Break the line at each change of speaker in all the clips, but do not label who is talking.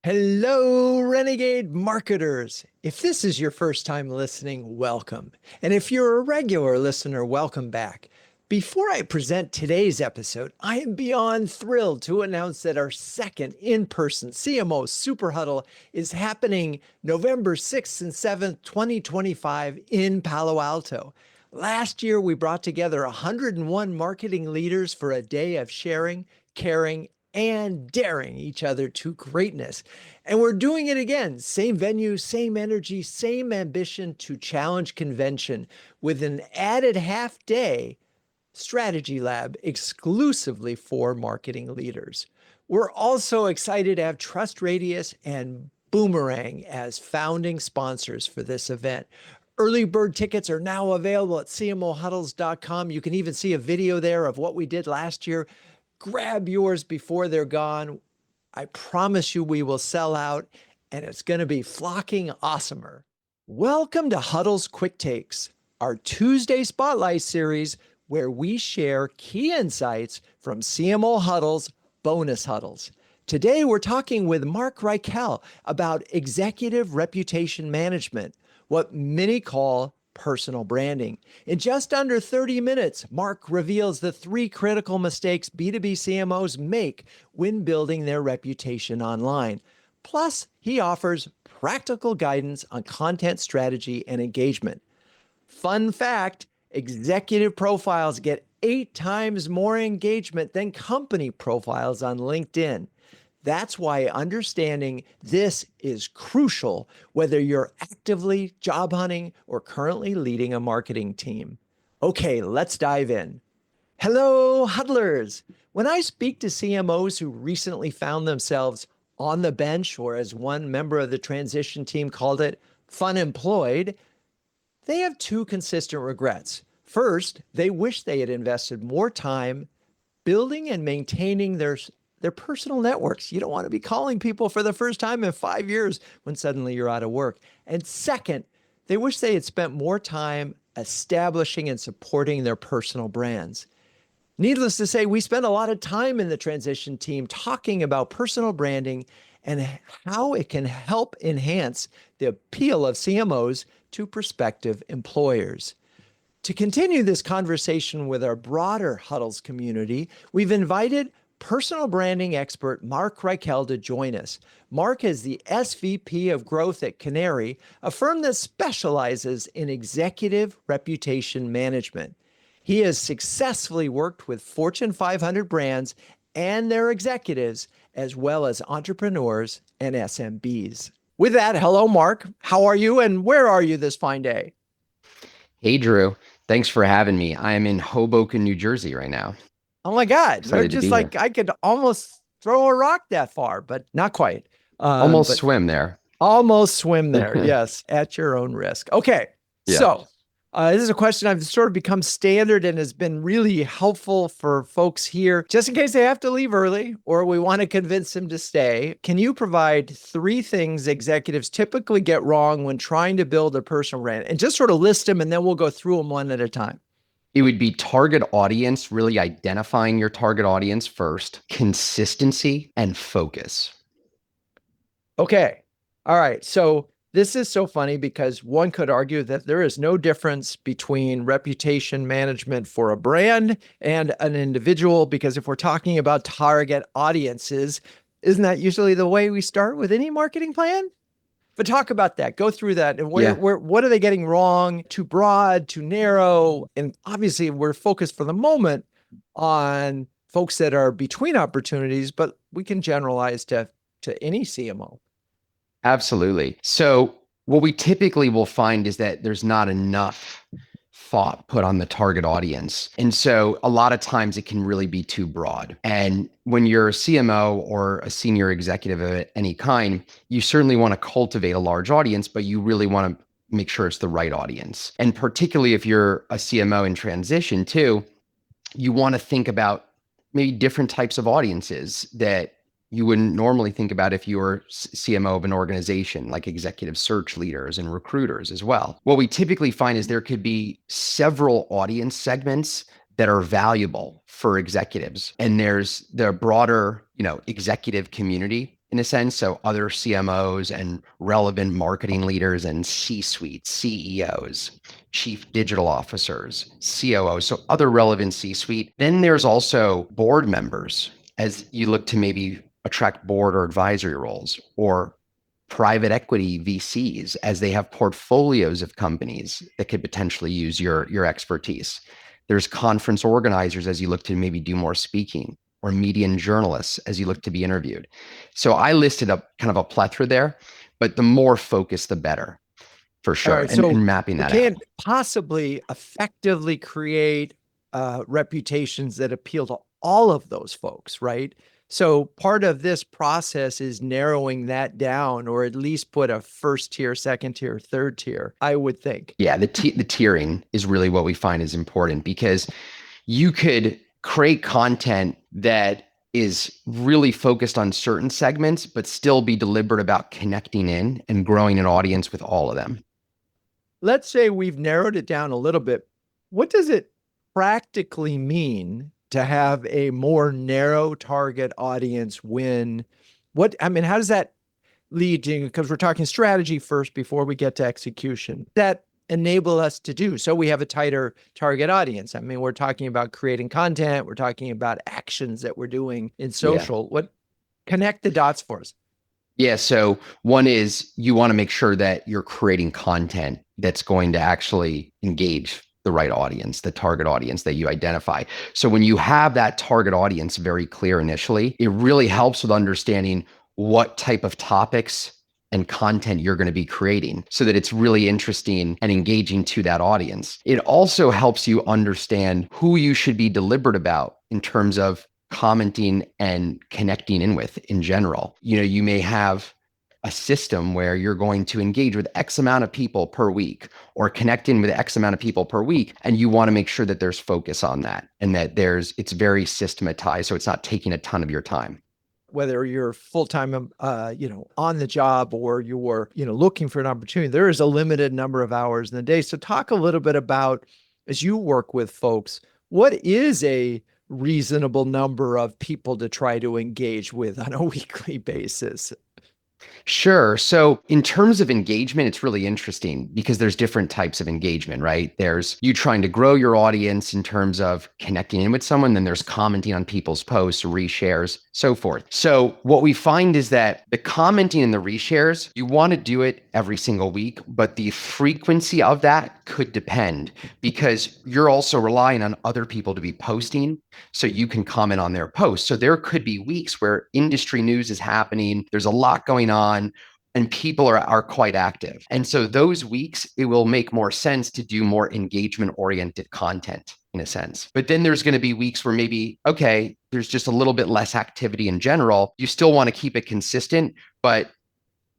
Hello, Renegade marketers. If this is your first time listening, welcome. And if you're a regular listener, welcome back. Before I present today's episode, I am beyond thrilled to announce that our second in-person CMO Super Huddle is happening November 6th and 7th, 2025 in Palo Alto. Last year, we brought together 101 marketing leaders for a day of sharing, caring, and daring each other to greatness. And we're doing it again. Same venue, same energy, same ambition to challenge convention with an added half day strategy lab exclusively for marketing leaders. We're also excited to have Trust Radius and Boomerang as founding sponsors for this event. Early bird tickets are now available at cmohuddles.com. You can even see a video there of what we did last year. Grab yours before they're gone. I promise you we will sell out, and it's going to be flocking awesomer. Welcome to Huddles Quick Takes, our Tuesday Spotlight series where we share key insights from CMO Huddles bonus huddles. Today, we're talking with Marc Reichel about executive reputation management, what many call personal branding. In just under 30 minutes, Marc reveals the 3 critical mistakes B2B CMOs make when building their reputation online. Plus, he offers practical guidance on content strategy and engagement. Fun fact, executive profiles get 8 times more engagement than company profiles on LinkedIn. That's why understanding this is crucial, whether you're actively job hunting or currently leading a marketing team. Okay, let's dive in. Hello, huddlers. When I speak to CMOs who recently found themselves on the bench, or as one member of the transition team called it, fun employed, they have 2 consistent regrets. First, they wish they had invested more time building and maintaining their personal networks. You don't want to be calling people for the first time in 5 years when suddenly you're out of work. And second, they wish they had spent more time establishing and supporting their personal brands. Needless to say, we spent a lot of time in the transition team talking about personal branding and how it can help enhance the appeal of CMOs to prospective employers. To continue this conversation with our broader Huddles community, we've invited personal branding expert Marc Reichel to join us. Marc is the SVP of Growth at Canary, a firm that specializes in executive reputation management. He has successfully worked with Fortune 500 brands and their executives, as well as entrepreneurs and SMBs. With that, hello, Marc. How are you and where are you this fine day?
Hey, Drew. Thanks for having me. I am in Hoboken, New Jersey right now.
Oh my God, you're
Excited to
just
be here.
like, I could almost throw a rock that far, but not quite.
Almost
But
swim there.
almost swim there. Yes, at your own risk. Okay,
Yeah.
so this is a question I've sort of become standard and has been really helpful for folks here, just in case they have to leave early or we want to convince them to stay. Can you provide 3 things executives typically get wrong when trying to build a personal brand? And just sort of list them and then we'll go through them one at a time.
It would be target audience, really identifying your target audience first, consistency, and focus.
Okay. All right. So this is so funny because one could argue that there is no difference between reputation management for a brand and an individual, because if we're talking about target audiences, isn't that usually the way we start with any marketing plan? But talk about that. Go through that. And
Yeah.
what are they getting wrong? Too broad, too narrow? And obviously we're focused for the moment on folks that are between opportunities, but we can generalize to any CMO.
Absolutely. So what we typically will find is that there's not enough thought put on the target audience. And so a lot of times it can really be too broad. And when you're a CMO or a senior executive of any kind, you certainly want to cultivate a large audience, but you really want to make sure it's the right audience. And particularly if you're a CMO in transition too, you want to think about maybe different types of audiences that you wouldn't normally think about if you were CMO of an organization, like executive search leaders and recruiters as well. What we typically find is there could be several audience segments that are valuable for executives. And there's the broader, executive community in a sense. So other CMOs and relevant marketing leaders and C-suite, CEOs, chief digital officers, COOs, so other relevant C-suite. Then there's also board members as you look to maybe attract board or advisory roles, or private equity VCs as they have portfolios of companies that could potentially use your expertise. There's conference organizers as you look to maybe do more speaking, or media and journalists as you look to be interviewed. So I listed up kind of a plethora there, but the more focus, the better, for
All
sure.
right, so
And mapping
we
that out.
can't possibly effectively create reputations that appeal to all of those folks, right? So part of this process is narrowing that down, or at least put a first tier, second tier, third tier, I would think.
Yeah, the tiering is really what we find is important, because you could create content that is really focused on certain segments, but still be deliberate about connecting in and growing an audience with all of them.
Let's say we've narrowed it down a little bit. What does it practically mean to have a more narrow target audience when, how does that lead to, because we're talking strategy first before we get to execution, that enable us to do so we have a tighter target audience? I mean, we're talking about creating content, we're talking about actions that we're doing in social. What, connect the dots for us?
Yeah. So one is you want to make sure that you're creating content that's going to actually engage the right audience, the target audience that you identify. So when you have that target audience very clear initially, it really helps with understanding what type of topics and content you're going to be creating so that it's really interesting and engaging to that audience. It also helps you understand who you should be deliberate about in terms of commenting and connecting in with in general. You may have a system where you're going to engage with X amount of people per week, or connect in with X amount of people per week. And you want to make sure that there's focus on that, and that it's very systematized. So it's not taking a ton of your time.
Whether you're full-time, on the job, or you're, looking for an opportunity, there is a limited number of hours in the day. So talk a little bit about, as you work with folks, what is a reasonable number of people to try to engage with on a weekly basis?
Sure. So in terms of engagement, it's really interesting because there's different types of engagement, right? There's you trying to grow your audience in terms of connecting in with someone. Then there's commenting on people's posts, reshares, so forth. So what we find is that the commenting and the reshares, you want to do it every single week, but the frequency of that could depend, because you're also relying on other people to be posting so you can comment on their posts. So there could be weeks where industry news is happening, there's a lot going on, and people are quite active. And so those weeks, it will make more sense to do more engagement-oriented content in a sense. But then there's going to be weeks where maybe, okay, there's just a little bit less activity in general. You still want to keep it consistent, but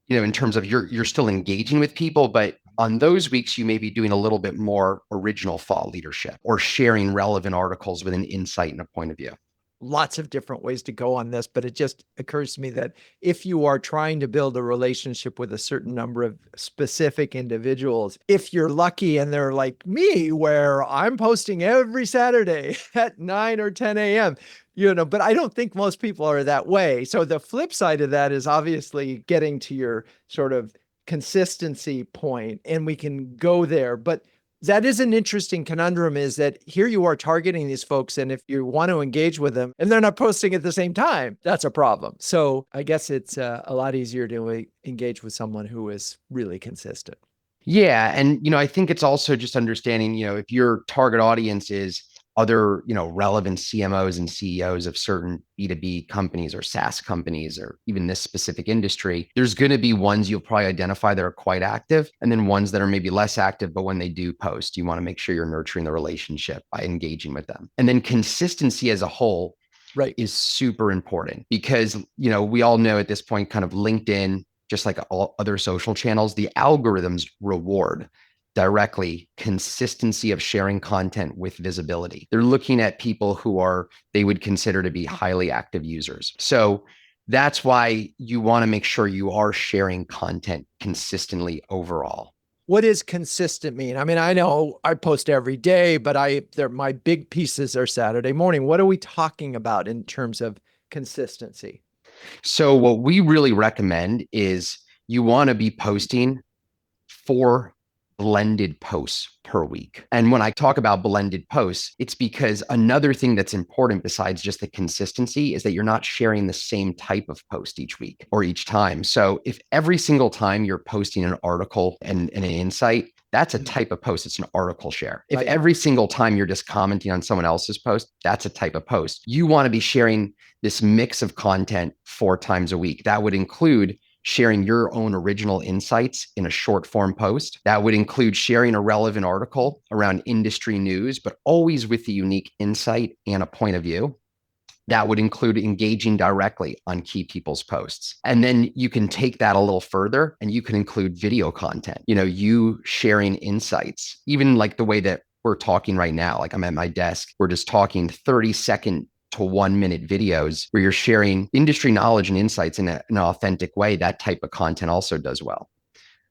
in terms of you're still engaging with people, but on those weeks, you may be doing a little bit more original thought leadership, or sharing relevant articles with an insight and a point of view.
Lots of different ways to go on this, but it just occurs to me that if you are trying to build a relationship with a certain number of specific individuals, if you're lucky and they're like me, where I'm posting every Saturday at 9 or 10 a.m., but I don't think most people are that way. So the flip side of that is obviously getting to your sort of consistency point, and we can go there. But that is an interesting conundrum, is that here you are targeting these folks, and if you want to engage with them and they're not posting at the same time, that's a problem. So I guess it's a lot easier to engage with someone who is really consistent.
Yeah. And, I think it's also just understanding, if your target audience is other, relevant CMOs and CEOs of certain B2B companies or SaaS companies, or even this specific industry, there's going to be ones you'll probably identify that are quite active, and then ones that are maybe less active, but when they do post, you want to make sure you're nurturing the relationship by engaging with them. And then consistency as a whole,
right,
is super important, because, we all know at this point, kind of LinkedIn, just like all other social channels, the algorithms reward directly consistency of sharing content with visibility. They're looking at people who they would consider to be highly active users. So that's why you want to make sure you are sharing content consistently overall.
What does consistent mean? I mean, I know I post every day, but my big pieces are Saturday morning. What are we talking about in terms of consistency?
So what we really recommend is you want to be posting 4 blended posts per week. And when I talk about blended posts, it's because another thing that's important besides just the consistency is that you're not sharing the same type of post each week or each time. So if every single time you're posting an article and an insight, that's a type of post. It's an article share. If
Right.
every single time you're just commenting on someone else's post, that's a type of post. You want to be sharing this mix of content 4 times a week. That would include sharing your own original insights in a short form post. That would include sharing a relevant article around industry news, but always with a unique insight and a point of view. That would include engaging directly on key people's posts. And then you can take that a little further and you can include video content, you sharing insights, even like the way that we're talking right now. Like I'm at my desk, we're just talking 30-second to 1-minute videos where you're sharing industry knowledge and insights in an authentic way. That type of content also does well.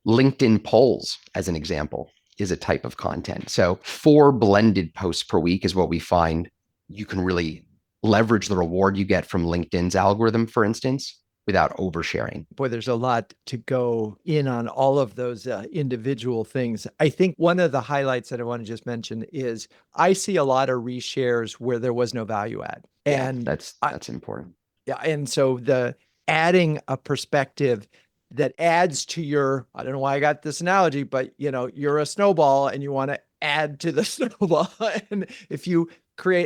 LinkedIn polls, as an example, is a type of content. So 4 blended posts per week is what we find you can really leverage the reward you get from LinkedIn's algorithm, for instance, without oversharing.
Boy, there's a lot to go in on all of those individual things. I think one of the highlights that I want to just mention is I see a lot of reshares where there was no value add.
Yeah,
And
that's important.
yeah, and so the adding a perspective that adds to your, I don't know why I got this analogy, but you're a snowball and you want to add to the snowball. And if you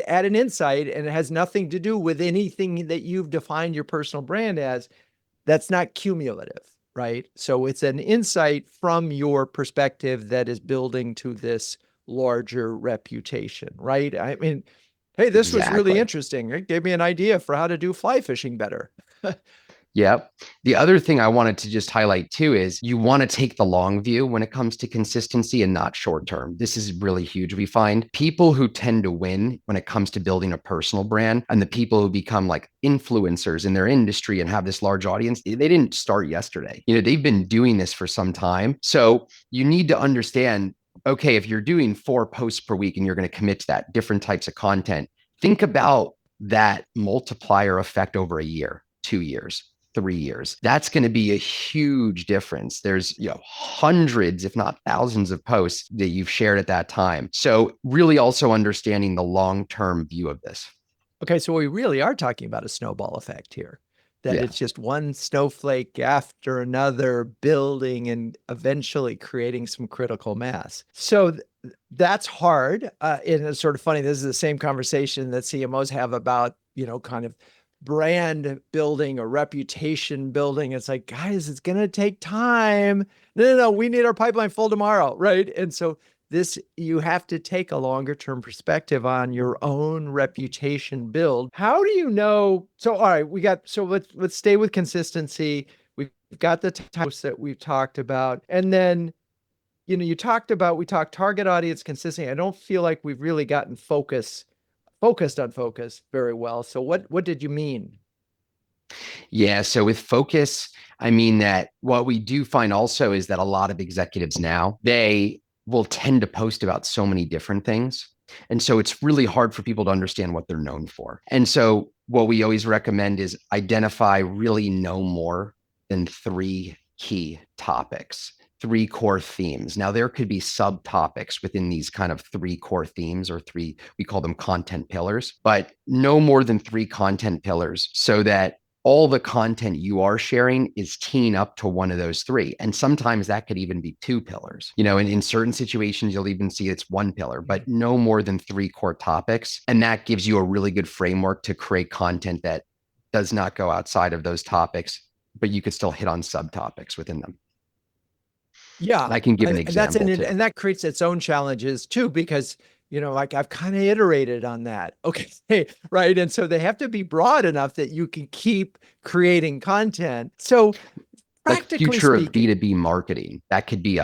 add an insight and it has nothing to do with anything that you've defined your personal brand as, that's not cumulative, right? So it's an insight from your perspective that is building to this larger reputation, right? I mean, hey, this was really
Exactly.
interesting. It gave me an idea for how to do fly fishing better.
Yep. The other thing I wanted to just highlight too is you want to take the long view when it comes to consistency and not short term. This is really huge. We find people who tend to win when it comes to building a personal brand and the people who become like influencers in their industry and have this large audience, they didn't start yesterday. They've been doing this for some time. So you need to understand, okay, if you're doing 4 posts per week and you're going to commit to that, different types of content, think about that multiplier effect over a year, 2 years. 3 years. That's going to be a huge difference. There's hundreds, if not thousands of posts that you've shared at that time. So really also understanding the long-term view of this.
Okay, so we really are talking about a snowball effect here, that
Yeah.
it's just one snowflake after another building and eventually creating some critical mass. So that's hard. And it's sort of funny. This is the same conversation that CMOs have about, kind of brand building or reputation building. It's like, guys, it's going to take time. No, we need our pipeline full tomorrow, right? And so you have to take a longer term perspective on your own reputation build. How do you know? So, all right, let's stay with consistency. We've got the types that we've talked about. And then, we talked target audience consistency. I don't feel like we've really gotten focused on focus very well. So what did you mean?
Yeah. So with focus, I mean that what we do find also is that a lot of executives now, they will tend to post about so many different things. And so it's really hard for people to understand what they're known for. And so what we always recommend is identify really no more than 3 key topics, 3 core themes. Now, there could be subtopics within these kind of 3 core themes or 3, we call them content pillars, but no more than 3 content pillars so that all the content you are sharing is teeing up to one of those 3. And sometimes that could even be 2 pillars. In certain situations, you'll even see it's 1 pillar, but no more than 3 core topics. And that gives you a really good framework to create content that does not go outside of those topics, but you could still hit on subtopics within them.
Yeah,
And I can give an
and
example too.
and that creates its own challenges too, because like I've kind of iterated on that. Okay, right, and so they have to be broad enough that you can keep creating content. So,
Like
practically
future of
speaking,
B2B marketing, that could be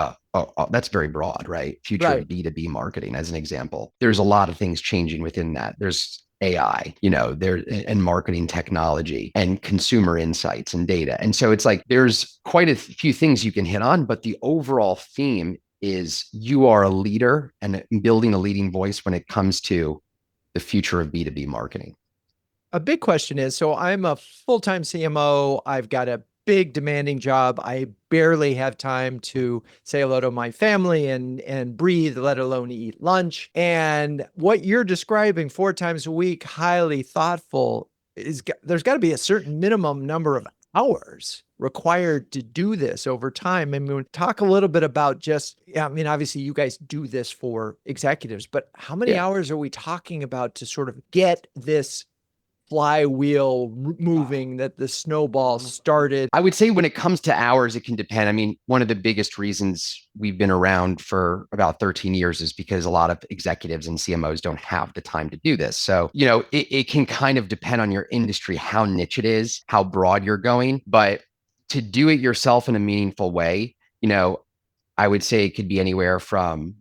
that's very broad, right? Future of
right?
B2B marketing, as an example. There's a lot of things changing within that. There's AI, there and marketing technology and consumer insights and data. And so it's like there's quite a few things you can hit on, but the overall theme is you are a leader and building a leading voice when it comes to the future of B2B marketing.
A big question is, so I'm a full-time CMO. I've got a big demanding job. I barely have time to say hello to my family and breathe, let alone eat lunch. And what you're describing 4 times a week, highly thoughtful, there's got to be a certain minimum number of hours required to do this over time. I mean, talk a little bit about just, yeah, I mean, obviously you guys do this for executives, but how many
Yeah.
hours are we talking about to sort of get this flywheel moving, that the snowball started?
I would say when it comes to hours, it can depend. I mean, one of the biggest reasons we've been around for about 13 years is because a lot of executives and CMOs don't have the time to do this. So, it can kind of depend on your industry, how niche it is, how broad you're going. But to do it yourself in a meaningful way, I would say it could be anywhere from,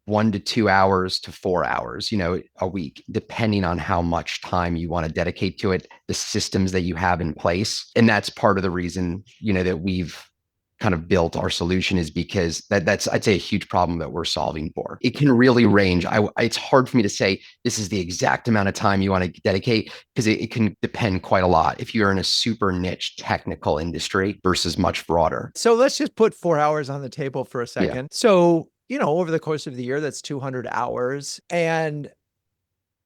1 to 2 hours to 4 hours, a week, depending on how much time you want to dedicate to it, the systems that you have in place. And that's part of the reason, that we've kind of built our solution, is because that's, I'd say, a huge problem that we're solving for. It can really range. It's hard for me to say this is the exact amount of time you want to dedicate, because it can depend quite a lot if you're in a super niche technical industry versus much broader.
So let's just put 4 hours on the table for a
Yeah.
second. So, over the course of the year, that's 200 hours. And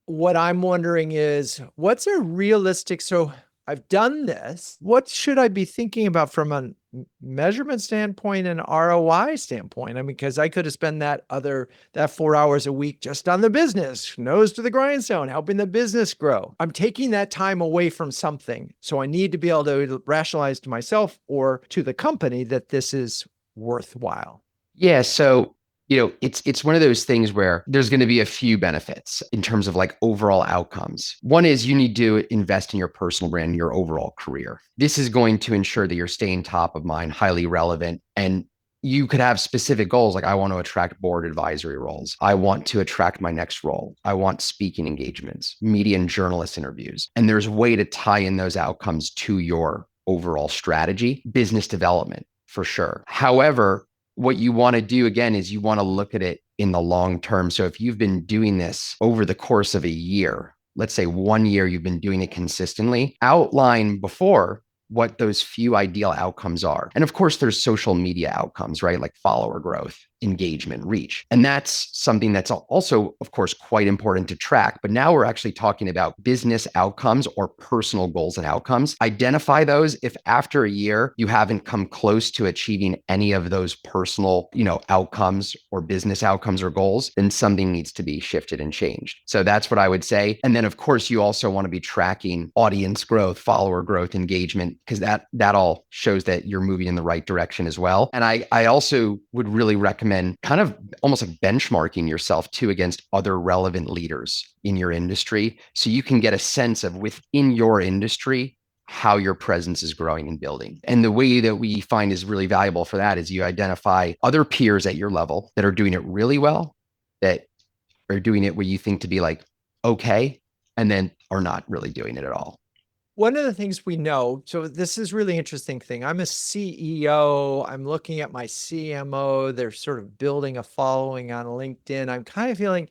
what I'm wondering is, what's a realistic, so I've done this, what should I be thinking about from a measurement standpoint and ROI standpoint? I mean, because I could have spent that 4 hours a week just on the business, nose to the grindstone, helping the business grow. I'm taking that time away from something. So I need to be able to rationalize to myself or to the company that this is worthwhile.
Yeah. So, it's one of those things where there's going to be a few benefits in terms of like overall outcomes. One is you need to invest in your personal brand, your overall career. This is going to ensure that you're staying top of mind, highly relevant, and you could have specific goals like, I want to attract board advisory roles. I want to attract my next role. I want speaking engagements, media and journalist interviews. And there's a way to tie in those outcomes to your overall strategy, business development for sure. However, what you want to do again is you want to look at it in the long term. So if you've been doing this over the course of a year, let's say 1 year, you've been doing it consistently, outline before what those few ideal outcomes are. And of course, there's social media outcomes, right? Like follower growth, engagement, reach. And that's something that's also, of course, quite important to track. But now we're actually talking about business outcomes or personal goals and outcomes. Identify those. If after a year you haven't come close to achieving any of those personal, outcomes or business outcomes or goals, then something needs to be shifted and changed. So that's what I would say. And then, of course, you also want to be tracking audience growth, follower growth, engagement, because that all shows that you're moving in the right direction as well. And I also would really recommend kind of almost like benchmarking yourself too against other relevant leaders in your industry, so you can get a sense of within your industry how your presence is growing and building. And the way that we find is really valuable for that is you identify other peers at your level that are doing it really well, that are doing it where you think to be like, okay, and then are not really doing it at all.
One of the things we know, so this is really interesting thing. I'm a CEO. I'm looking at my CMO. They're sort of building a following on LinkedIn. I'm kind of feeling,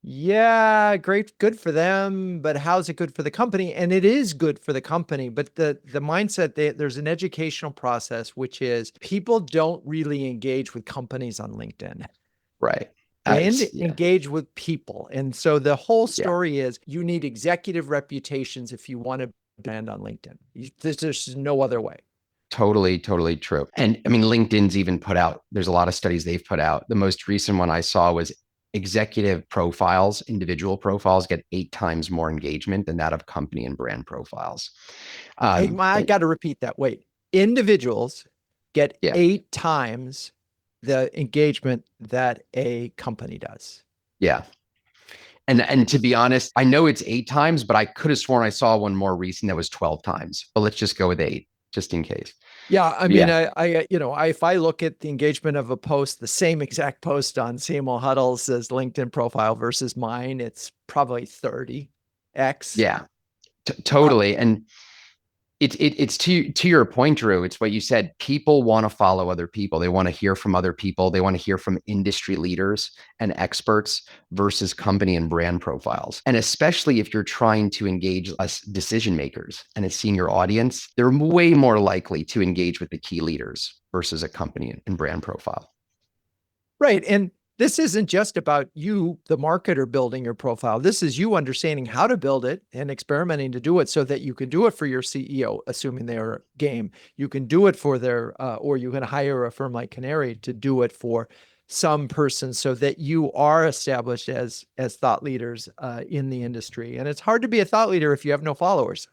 yeah, great, good for them, but how's it good for the company? And it is good for the company, but the mindset, there's an educational process, which is people don't really engage with companies on LinkedIn.
Right.
They
Yeah.
engage with people. And so the whole
Yeah.
story is you need executive reputations if you want to brand on LinkedIn. There's no other way.
Totally, totally true. And I mean, LinkedIn's even put out, there's a lot of studies they've put out. The most recent one I saw was executive profiles, individual profiles get 8 times more engagement than that of company and brand profiles.
Hey, I got to repeat that. Wait, individuals get
Yeah.
8 times the engagement that a company does.
Yeah. And to be honest, I know it's 8 times, but I could have sworn I saw one more recent that was 12 times. But let's just go with 8, just in case.
Yeah, I mean, if I look at the engagement of a post, the same exact post on CMO Huddles as LinkedIn profile versus mine, it's probably 30x.
Yeah, totally. And It's to your point, Drew. It's what you said. People want to follow other people. They want to hear from other people. They want to hear from industry leaders and experts versus company and brand profiles. And especially if you're trying to engage us decision makers and a senior audience, they're way more likely to engage with the key leaders versus a company and brand profile.
Right. And this isn't just about you, the marketer, building your profile. This is you understanding how to build it and experimenting to do it so that you can do it for your CEO, assuming they're game. You can do it for their, or you can hire a firm like Canary to do it for some person so that you are established as thought leaders in the industry. And it's hard to be a thought leader if you have no followers.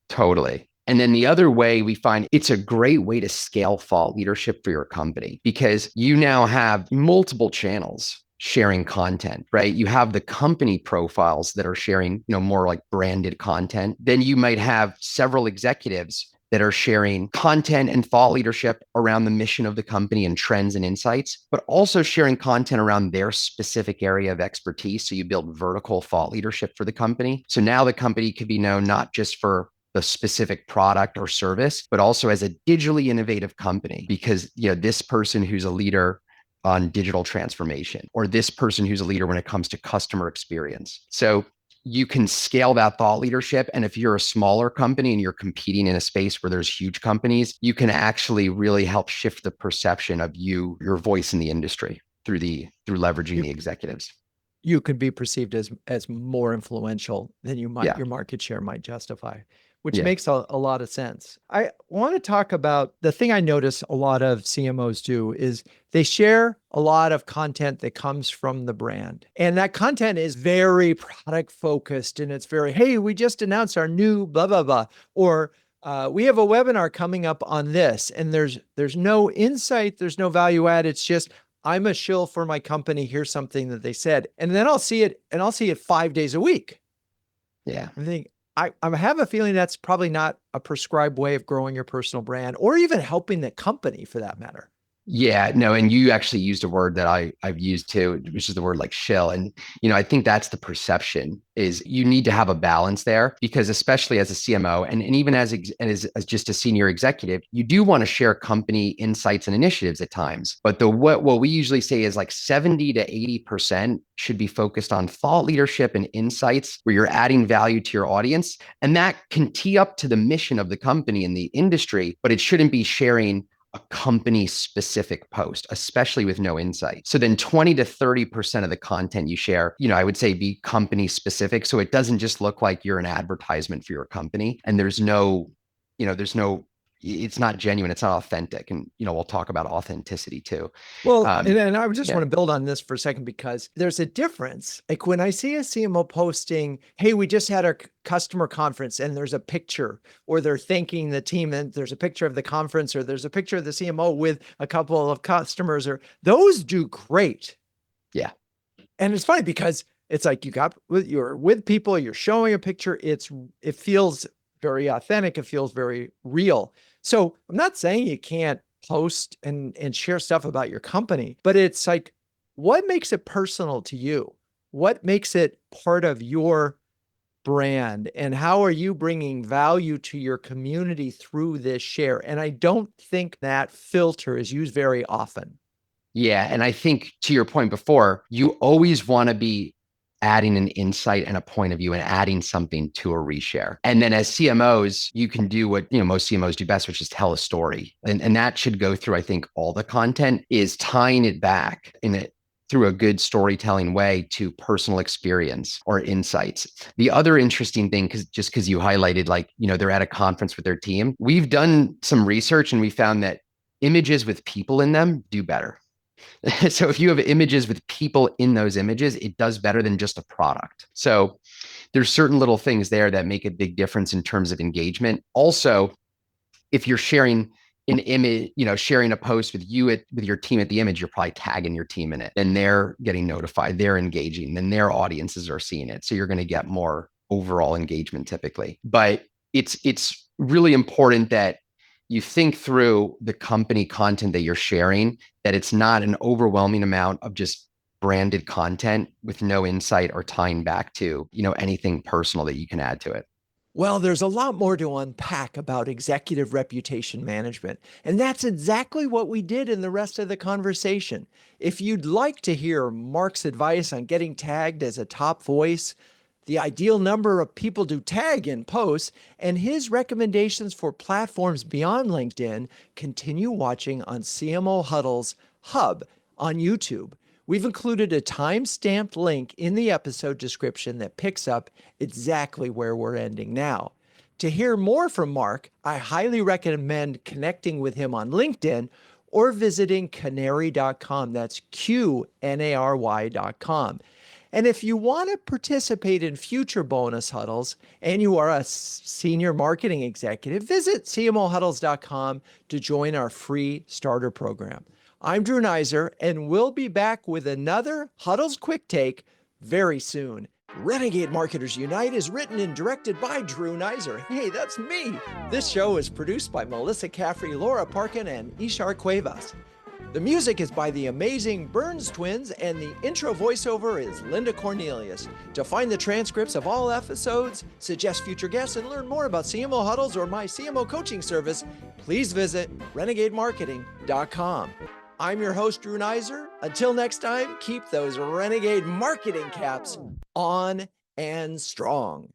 Totally. And then the other way we find it's a great way to scale thought leadership for your company because you now have multiple channels sharing content, right? You have the company profiles that are sharing, more like branded content. Then you might have several executives that are sharing content and thought leadership around the mission of the company and trends and insights, but also sharing content around their specific area of expertise. So you build vertical thought leadership for the company. So now the company could be known not just for the specific product or service, but also as a digitally innovative company because this person who's a leader on digital transformation or this person who's a leader when it comes to customer experience. So you can scale that thought leadership. And if you're a smaller company and you're competing in a space where there's huge companies, you can actually really help shift the perception of your voice in the industry through leveraging the executives.
You can be perceived as more influential than you might, your market share might justify, which makes a lot of sense. I want to talk about the thing I notice a lot of CMOs do is they share a lot of content that comes from the brand. And that content is very product focused and it's very, hey, we just announced our new blah, blah, blah. Or we have a webinar coming up on this. And there's no insight, there's no value add. It's just, I'm a shill for my company. Here's something that they said. And then I'll see it 5 days a week.
Yeah.
I think I have a feeling that's probably not a prescribed way of growing your personal brand or even helping the company for that matter.
Yeah, no, and you actually used a word that I've used too, which is the word like shill. And I think that's the perception is you need to have a balance there because especially as a CMO and even as just a senior executive, you do want to share company insights and initiatives at times. But what we usually say is like 70 to 80% should be focused on thought leadership and insights where you're adding value to your audience. And that can tee up to the mission of the company and the industry, but it shouldn't be sharing a company specific post, especially with no insight. So then 20 to 30% of the content you share, I would say be company specific. So it doesn't just look like you're an advertisement for your company and it's not genuine. It's not authentic. And, we'll talk about authenticity too.
Well, and I just want to build on this for a second because there's a difference. Like when I see a CMO posting, hey, we just had our customer conference and there's a picture or they're thanking the team and there's a picture of the conference or there's a picture of the CMO with a couple of customers or those do great.
Yeah.
And it's funny because it's like you're with people, you're showing a picture. It feels very authentic. It feels very real. So I'm not saying you can't post and share stuff about your company, but it's like, what makes it personal to you? What makes it part of your brand? And how are you bringing value to your community through this share? And I don't think that filter is used very often.
Yeah. And I think to your point before, you always want to be adding an insight and a point of view and adding something to a reshare. And then as CMOs, you can do what most CMOs do best, which is tell a story. And that should go through, I think, all the content is tying it back through a good storytelling way to personal experience or insights. The other interesting thing, because you highlighted they're at a conference with their team, we've done some research and we found that images with people in them do better. So if you have images with people in those images, it does better than just a product. So there's certain little things there that make a big difference in terms of engagement. Also, if you're sharing an image, sharing a post with your team at the image, you're probably tagging your team in it and they're getting notified, they're engaging, then their audiences are seeing it. So you're going to get more overall engagement typically. But it's really important that you think through the company content that you're sharing, that it's not an overwhelming amount of just branded content with no insight or tying back to, anything personal that you can add to it.
Well, there's a lot more to unpack about executive reputation management, and that's exactly what we did in the rest of the conversation. If you'd like to hear Marc's advice on getting tagged as a top voice, the ideal number of people to tag in posts, and his recommendations for platforms beyond LinkedIn, continue watching on CMO Huddles Hub on YouTube. We've included a time-stamped link in the episode description that picks up exactly where we're ending now. To hear more from Marc, I highly recommend connecting with him on LinkedIn or visiting Qnary.com. That's Qnary.com. And if you want to participate in future bonus huddles and you are a senior marketing executive, visit CMOhuddles.com to join our free starter program. I'm Drew Neiser, and we'll be back with another Huddles Quick Take very soon. Renegade Marketers Unite is written and directed by Drew Neiser. Hey, that's me. This show is produced by Melissa Caffrey, Laura Parkin, and Ishar Cuevas. The music is by the amazing Burns Twins, and the intro voiceover is Linda Cornelius. To find the transcripts of all episodes, suggest future guests, and learn more about CMO Huddles or my CMO coaching service, please visit renegademarketing.com. I'm your host, Drew Neiser. Until next time, keep those renegade marketing caps on and strong.